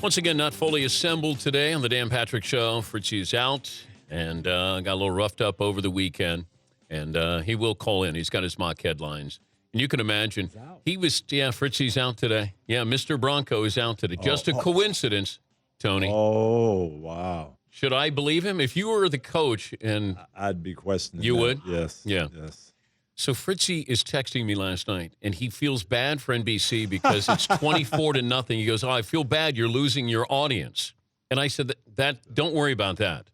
Once again, not fully assembled today on the Dan Patrick Show. Fritzy's out and got a little roughed up over the weekend. And he will call in. He's got his mock headlines. And you can imagine, Fritzy's out today. Yeah, Mr. Bronco is out today. Just a coincidence, Tony. Oh, wow. Should I believe him? If you were the coach and... I'd be questioning You that. would? Yes. Yeah. Yes. So Fritzy is texting me last night, and he feels bad for NBC because it's 24-0. He goes, I feel bad you're losing your audience. And I said, that don't worry about that.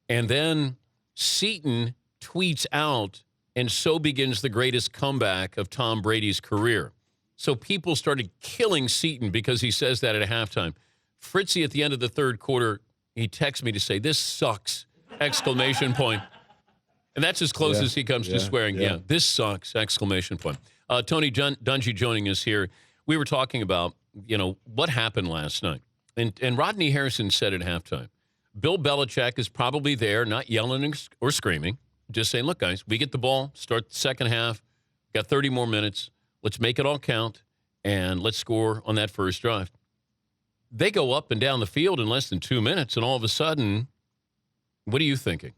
And then Seton tweets out, and so begins the greatest comeback of Tom Brady's career. So people started killing Seton because he says that at halftime. Fritzy, at the end of the third quarter, he texts me to say, this sucks, exclamation point. And that's as close as he comes to swearing. Yeah, this sucks, exclamation point. Tony Dungy joining us here. We were talking about, what happened last night. And Rodney Harrison said at halftime, Bill Belichick is probably there, not yelling or screaming, just saying, look, guys, we get the ball, start the second half, got 30 more minutes. Let's make it all count, and let's score on that first drive. They go up and down the field in less than 2 minutes, and all of a sudden, what are you thinking?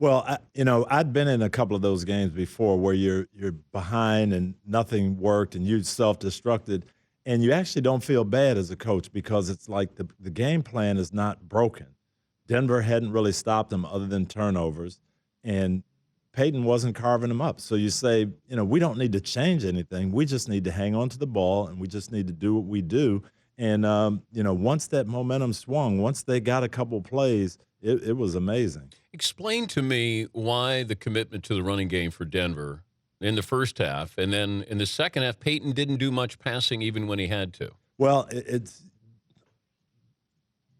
Well, I'd been in a couple of those games before where you're behind and nothing worked and you self-destructed, and you actually don't feel bad as a coach because it's like the game plan is not broken. Denver hadn't really stopped them other than turnovers, and Peyton wasn't carving them up. So you say, we don't need to change anything. We just need to hang on to the ball, and we just need to do what we do. And, once that momentum swung, once they got a couple plays, it was amazing. Explain to me why the commitment to the running game for Denver in the first half, and then in the second half, Peyton didn't do much passing even when he had to. Well, it's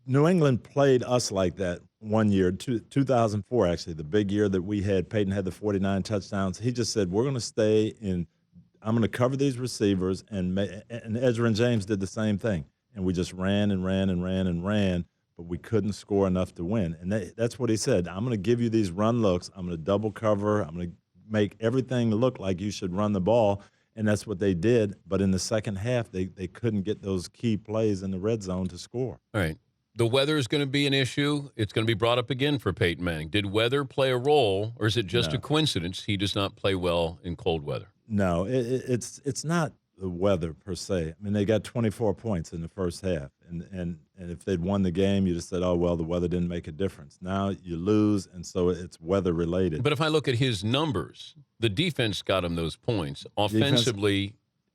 New England played us like that one year, 2004 actually, the big year that we had. Peyton had the 49 touchdowns. He just said, we're going to stay in – I'm going to cover these receivers, and Ezra and James did the same thing. And we just ran and ran and ran and ran, but we couldn't score enough to win. And that's what he said. I'm going to give you these run looks. I'm going to double cover. I'm going to make everything look like you should run the ball. And that's what they did. But in the second half, they couldn't get those key plays in the red zone to score. All right. The weather is going to be an issue. It's going to be brought up again for Peyton Manning. Did weather play a role, or is it just a coincidence he does not play well in cold weather? No, it's not the weather per se. I mean, they got 24 points in the first half, and if they'd won the game, you'd have said, oh, well, the weather didn't make a difference. Now you lose, and so it's weather-related. But if I look at his numbers, the defense got him those points. Offensively,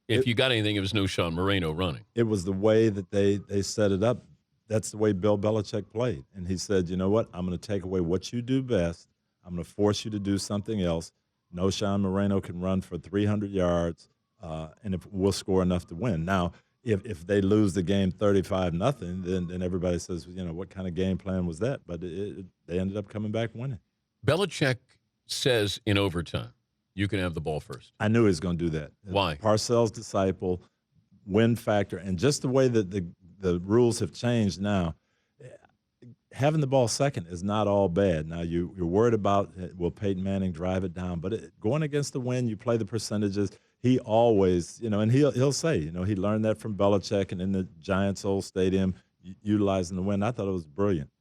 if you got anything, it was no Sean Moreno running. It was the way that they set it up. That's the way Bill Belichick played. And he said, you know what, I'm going to take away what you do best. I'm going to force you to do something else. No Sean Moreno can run for 300 yards, and if we'll score enough to win. Now, if they lose the game 35-0, then everybody says, what kind of game plan was that? But they ended up coming back winning. Belichick says in overtime, you can have the ball first. I knew he was going to do that. Why? Parcells' disciple, win factor, and just the way that the rules have changed now, having the ball second is not all bad. Now, you're worried about, will Peyton Manning drive it down? But going against the wind, you play the percentages. He always, and he'll say, he learned that from Belichick and in the Giants' old stadium, utilizing the wind. I thought it was brilliant.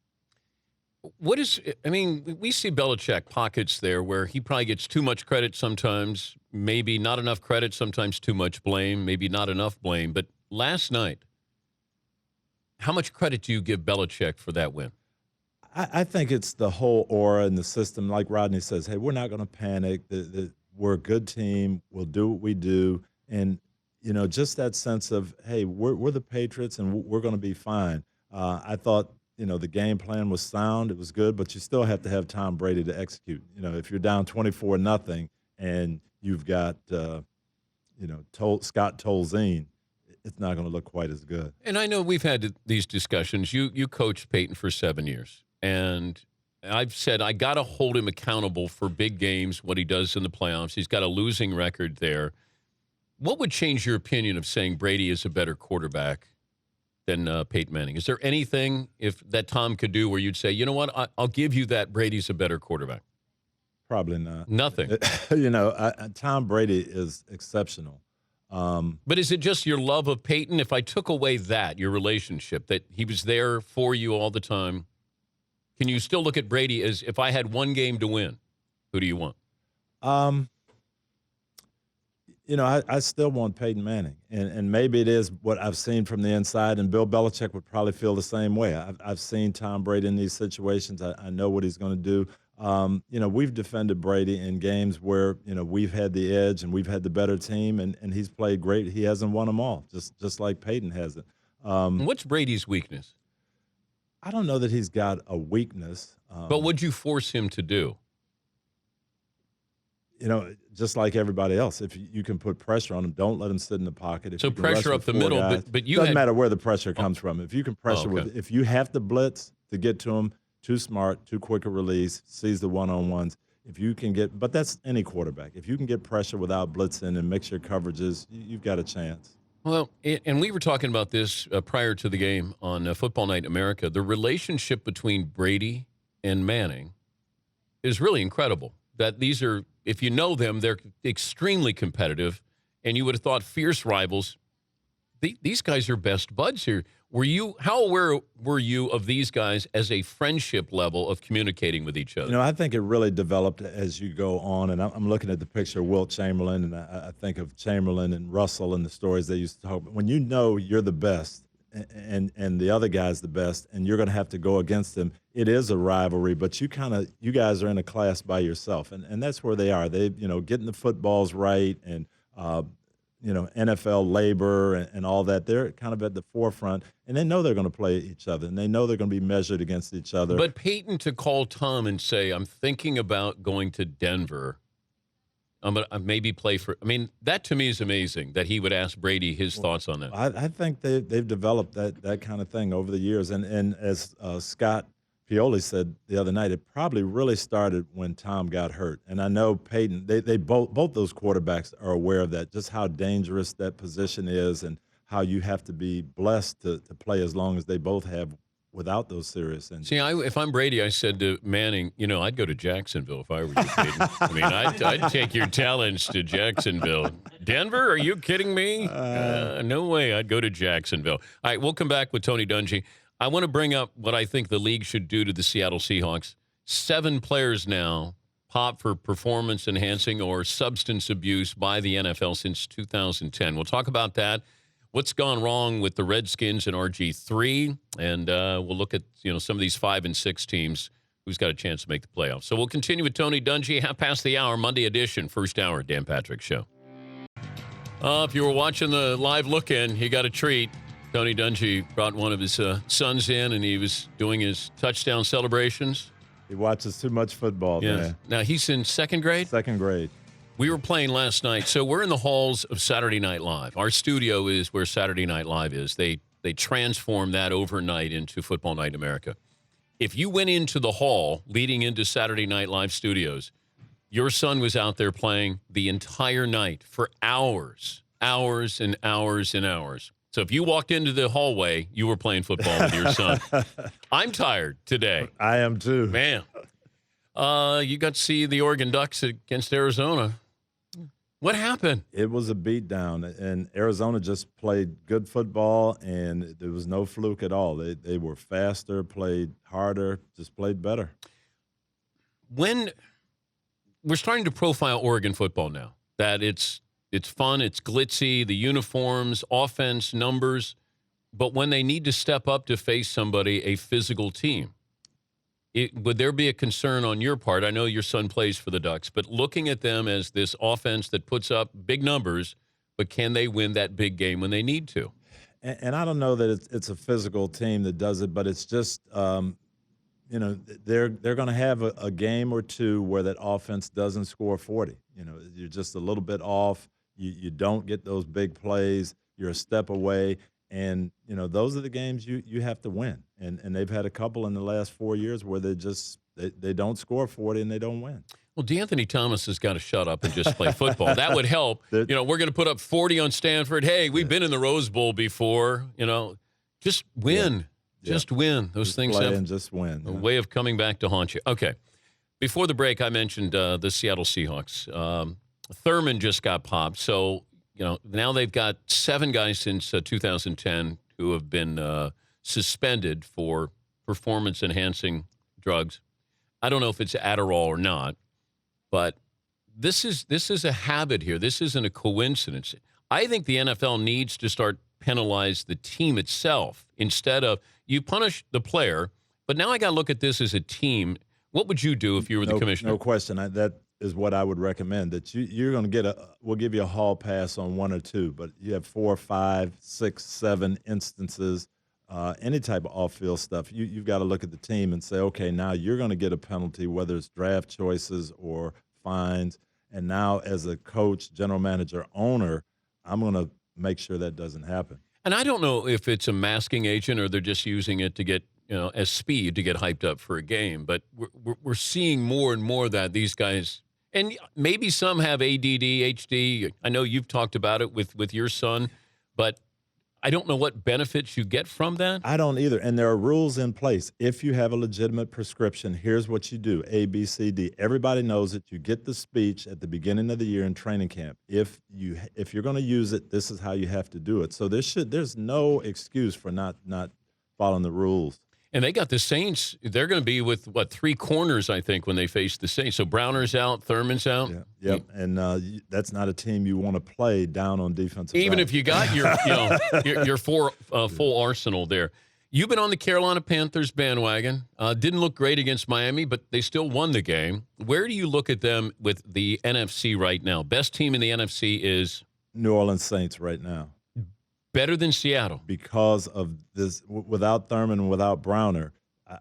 We see Belichick pockets there where he probably gets too much credit sometimes, maybe not enough credit, sometimes too much blame, maybe not enough blame. But last night, how much credit do you give Belichick for that win? I think it's the whole aura and the system. Like Rodney says, hey, we're not going to panic. We're a good team. We'll do what we do. And, just that sense of, hey, we're the Patriots and we're going to be fine. I thought, the game plan was sound. It was good, but you still have to have Tom Brady to execute. If you're down 24-0 and you've got, Scott Tolzien, it's not going to look quite as good. And I know we've had these discussions. You coached Peyton for 7 years, and I've said I got to hold him accountable for big games, what he does in the playoffs. He's got a losing record there. What would change your opinion of saying Brady is a better quarterback than Peyton Manning? Is there anything that Tom could do where you'd say, you know what, I'll give you that Brady's a better quarterback? Probably not. Nothing. Tom Brady is exceptional. But is it just your love of Peyton? If I took away that, your relationship, that he was there for you all the time, can you still look at Brady as, if I had one game to win, who do you want? I still want Peyton Manning, and maybe it is what I've seen from the inside, and Bill Belichick would probably feel the same way. I've seen Tom Brady in these situations. I know what he's going to do. We've defended Brady in games where, we've had the edge and we've had the better team, and he's played great. He hasn't won them all, just like Peyton hasn't. What's Brady's weakness? I don't know that he's got a weakness. But what'd you force him to do? Just like everybody else, if you can put pressure on him, don't let him sit in the pocket. If So you can pressure rush up with the four middle, guys, but you doesn't had, matter where the pressure comes from. If you can pressure if you have to blitz to get to him, too smart, too quick a release, sees the one-on-ones. If you can but that's any quarterback. If you can get pressure without blitzing and mix your coverages, you've got a chance. Well, and we were talking about this prior to the game on Football Night in America. The relationship between Brady and Manning is really incredible. That these are, if you know them, they're extremely competitive, and you would have thought fierce rivals. These guys are best buds here. How aware were you of these guys as a friendship level of communicating with each other? I think it really developed as you go on, and I'm looking at the picture of Wilt Chamberlain, and I think of Chamberlain and Russell and the stories they used to talk about. When you know you're the best and the other guy's the best, and you're going to have to go against them, it is a rivalry, but you guys are in a class by yourself, and that's where they are. They, getting the footballs right and NFL labor and all that. They're kind of at the forefront, and they know they're going to play each other, and they know they're going to be measured against each other. But Peyton to call Tom and say, I'm thinking about going to Denver. I'm going to maybe play for – I mean, that to me is amazing that he would ask Brady his thoughts on that. I think they've developed that kind of thing over the years. And as Scott Pioli said the other night, it probably really started when Tom got hurt. And I know Peyton, they both those quarterbacks are aware of that, just how dangerous that position is and how you have to be blessed to play as long as they both have without those serious injuries. See, if I'm Brady, I said to Manning, I'd go to Jacksonville if I were you, Peyton. I mean, I'd take your talents to Jacksonville. Denver? Are you kidding me? No way. I'd go to Jacksonville. All right, we'll come back with Tony Dungy. I want to bring up what I think the league should do to the Seattle Seahawks. 7 players now popped for performance enhancing or substance abuse by the NFL since 2010. We'll talk about that. What's gone wrong with the Redskins and RG3, and we'll look at some of these 5 and 6 teams who's got a chance to make the playoffs. So we'll continue with Tony Dungy, 1:30, Monday edition, first hour, Dan Patrick Show. If you were watching the live look-in, you got a treat. Tony Dungy brought one of his sons in, and he was doing his touchdown celebrations. He watches too much football, man. Now, he's in second grade? Second grade. We were playing last night, so we're in the halls of Saturday Night Live. Our studio is where Saturday Night Live is. They transformed that overnight into Football Night in America. If you went into the hall leading into Saturday Night Live studios, your son was out there playing the entire night for hours and hours and hours. So if you walked into the hallway, you were playing football with your son. I'm tired today. I am too. Man. You got to see the Oregon Ducks against Arizona. What happened? It was a beatdown, and Arizona just played good football, and there was no fluke at all. They were faster, played harder, just played better. When we're starting to profile Oregon football now, that it's fun, it's glitzy, the uniforms, offense, numbers, but when they need to step up to face somebody, a physical team, would there be a concern on your part? I know your son plays for the Ducks, but looking at them as this offense that puts up big numbers, but can they win that big game when they need to? And I don't know that it's a physical team that does it, but it's just, they're going to have a game or two where that offense doesn't score 40. You're just a little bit off. You don't get those big plays. You're a step away. And, those are the games you have to win. And they've had a couple in the last 4 years where they don't score 40 and they don't win. Well, DeAnthony Thomas has got to shut up and just play football. That would help. We're going to put up 40 on Stanford. Hey, we've been in the Rose Bowl before. Just win. Yeah. Just win. Those just things play have and just win. a way of coming back to haunt you. Okay. Before the break, I mentioned the Seattle Seahawks. Thurman just got popped. So now they've got 7 guys since 2010 who have been suspended for performance-enhancing drugs. I don't know if it's Adderall or not, but this is a habit here. This isn't a coincidence. I think the NFL needs to start penalize the team itself instead of you punish the player, but now I got to look at this as a team. What would you do if you were the commissioner? No question. That is what I would recommend. That you're going to get we'll give you a hall pass on 1 or 2, but you have 4, 5, 6, 7 instances, any type of off-field stuff. You've got to look at the team and say, okay, now you're going to get a penalty, whether it's draft choices or fines. And now as a coach, general manager, owner, I'm going to make sure that doesn't happen. And I don't know if it's a masking agent or they're just using it to get, as speed to get hyped up for a game. But we're seeing more and more that these guys, and maybe some have ADD, HD. I know you've talked about it with your son, but I don't know what benefits you get from that. I don't either. And there are rules in place. If you have a legitimate prescription, here's what you do, A, B, C, D. Everybody knows it. You get the speech at the beginning of the year in training camp. If you're going to use it, this is how you have to do it. So there's no excuse for not following the rules. And they got the Saints. They're going to be with, 3 corners, I think, when they face the Saints. So Browner's out, Thurman's out. Yeah, yep. And that's not a team you want to play down on defensive. Even if you got your full arsenal there. You've been on the Carolina Panthers bandwagon. Didn't look great against Miami, but they still won the game. Where do you look at them with the NFC right now? Best team in the NFC is? New Orleans Saints right now. Better than Seattle because of this. Without Thurman and without Browner,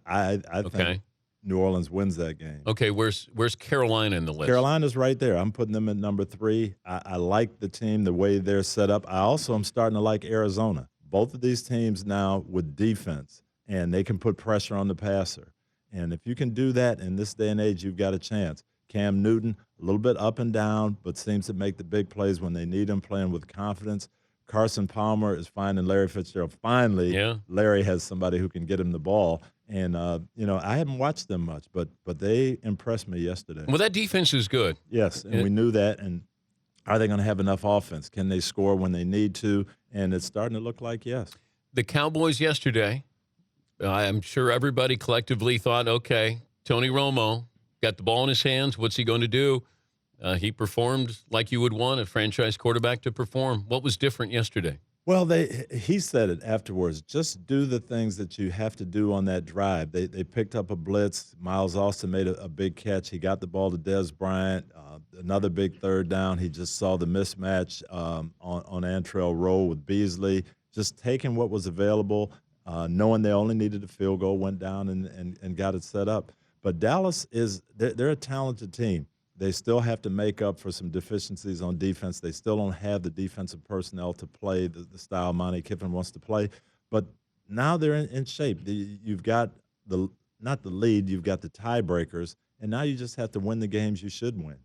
I think New Orleans wins that game. Okay, where's Carolina in the list? Carolina's right there. I'm putting them at number 3. I like the team, the way they're set up. I also am starting to like Arizona. Both of these teams now with defense, and they can put pressure on the passer. And if you can do that in this day and age, you've got a chance. Cam Newton, a little bit up and down, but seems to make the big plays when they need him, playing with confidence. Carson Palmer is finding Larry Fitzgerald. Finally, Larry has somebody who can get him the ball. And, I haven't watched them much, but they impressed me yesterday. Well, that defense is good. Yes, and we knew that. And are they going to have enough offense? Can they score when they need to? And it's starting to look like yes. The Cowboys yesterday, I'm sure everybody collectively thought, okay, Tony Romo got the ball in his hands. What's he going to do? He performed like you would want a franchise quarterback to perform. What was different yesterday? Well, he said it afterwards. Just do the things that you have to do on that drive. They picked up a blitz. Miles Austin made a big catch. He got the ball to Dez Bryant. Another big third down. He just saw the mismatch on Antrell Roll with Beasley. Just taking what was available, knowing they only needed a field goal, went down and got it set up. But Dallas they're a talented team. They still have to make up for some deficiencies on defense. They still don't have the defensive personnel to play the style Monte Kiffin wants to play. But now they're in shape. You've got not the lead, you've got the tiebreakers, and now you just have to win the games you should win.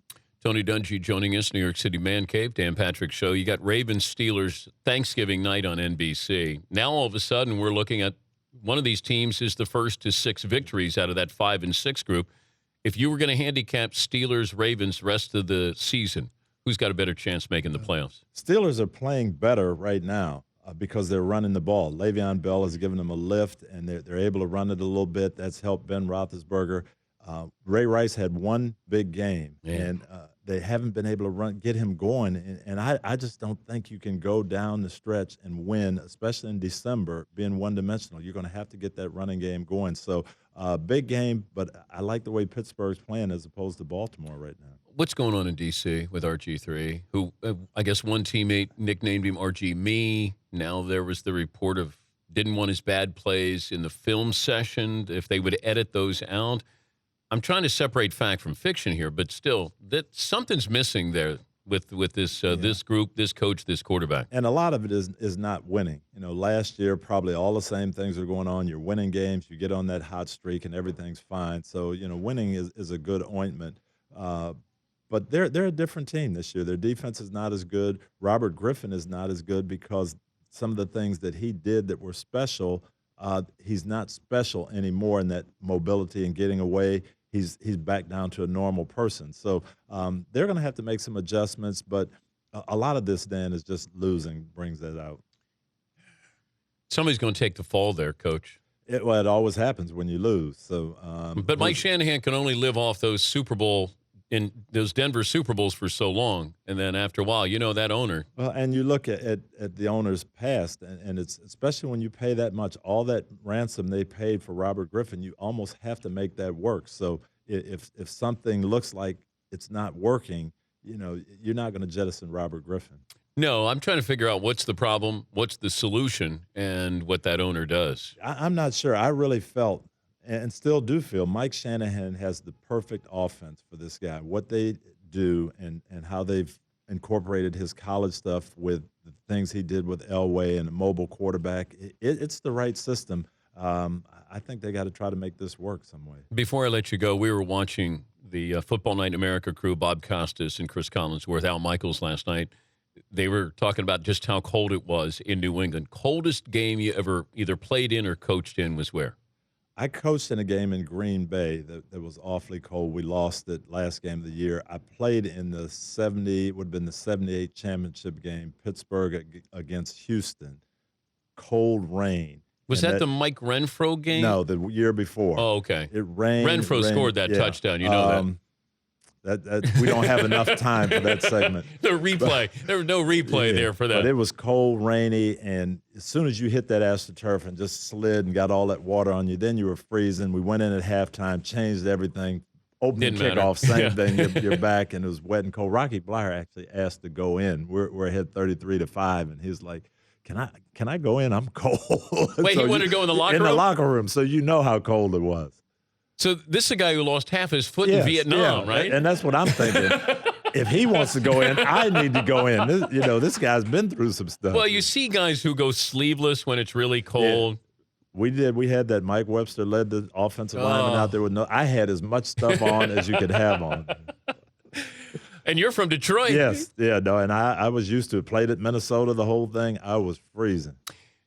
Tony Dungy joining us, New York City Man Cave, Dan Patrick Show. You got Ravens-Steelers Thanksgiving night on NBC. Now all of a sudden we're looking at one of these teams is the first to 6 victories out of that 5 and 6 group. If you were going to handicap Steelers-Ravens rest of the season, who's got a better chance making the playoffs? Steelers are playing better right now because they're running the ball. Le'Veon Bell has given them a lift, and they're able to run it a little bit. That's helped Ben Roethlisberger. Ray Rice had one big game, and they haven't been able to get him going. And I just don't think you can go down the stretch and win, especially in December, being one-dimensional. You're going to have to get that running game going. So big game, but I like the way Pittsburgh's playing as opposed to Baltimore right now. What's going on in D.C. with RG3, who I guess one teammate nicknamed him RG Me. Now there was the report of didn't want his bad plays in the film session, if they would edit those out. I'm trying to separate fact from fiction here, but still, that something's missing there with this this group, this coach, this quarterback. And a lot of it is not winning. Last year probably all the same things are going on. You're winning games, you get on that hot streak, and everything's fine. So winning is a good ointment. But they're a different team this year. Their defense is not as good. Robert Griffin is not as good because some of the things that he did that were special, he's not special anymore in that mobility and getting away. He's back down to a normal person. So they're going to have to make some adjustments. But a lot of this, Dan, is just losing brings that out. Somebody's going to take the fall there, Coach. It always happens when you lose. So, but Mike Shanahan can only live off those those Denver Super Bowls for so long, and then after a while, that owner. Well, and you look at the owner's past, and it's especially when you pay that much, all that ransom they paid for Robert Griffin, you almost have to make that work. So if something looks like it's not working, you're not going to jettison Robert Griffin. No, I'm trying to figure out what's the problem, what's the solution, and what that owner does. I'm not sure. I really felt and still do feel Mike Shanahan has the perfect offense for this guy. What they do and how they've incorporated his college stuff with the things he did with Elway and a mobile quarterback, it's the right system. I think they got to try to make this work some way. Before I let you go, we were watching the Football Night in America crew, Bob Costas and Chris Collinsworth, Al Michaels last night. They were talking about just how cold it was in New England. Coldest game you ever either played in or coached in was where? I coached in a game in Green Bay that was awfully cold. We lost it last game of the year. I played in the 78 championship game, Pittsburgh against Houston. Cold rain. Was that the Mike Renfro game? No, the year before. Oh, okay. It rained. Renfro scored that touchdown. You know that. We don't have enough time for that segment. The replay. There was no replay there for that. But it was cold, rainy, and as soon as you hit that AstroTurf and just slid and got all that water on you, then you were freezing. We went in at halftime, changed everything, opening kickoff, same thing. You're back, and it was wet and cold. Rocky Blyer actually asked to go in. We're ahead 33-5, and he's like, "Can I go in? I'm cold." Wait, so he wanted to go in the locker room? In the locker room, so you know how cold it was. So this is a guy who lost half his foot in Vietnam, right? And that's what I'm thinking. If he wants to go in, I need to go in. This guy's been through some stuff. Well, you see guys who go sleeveless when it's really cold. Yeah. We did. We had that. Mike Webster led the offensive lineman out there with I had as much stuff on as you could have on. And you're from Detroit. Yes. Yeah, no, and I was used to it. Played at Minnesota, the whole thing. I was freezing.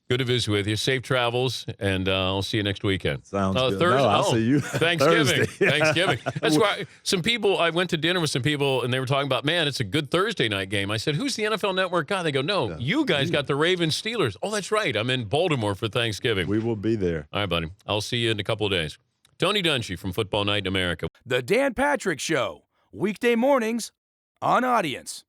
Good to visit with you. Safe travels, and I'll see you next weekend. Sounds good. Thursday. No, I'll see you Thanksgiving. Thursday. Thanksgiving. That's why some people, I went to dinner with some people, and they were talking about, man, it's a good Thursday night game. I said, who's the NFL Network guy? They go, no, you guys got the Ravens Steelers. Oh, that's right. I'm in Baltimore for Thanksgiving. We will be there. All right, buddy. I'll see you in a couple of days. Tony Dungy from Football Night in America. The Dan Patrick Show, weekday mornings on Audience.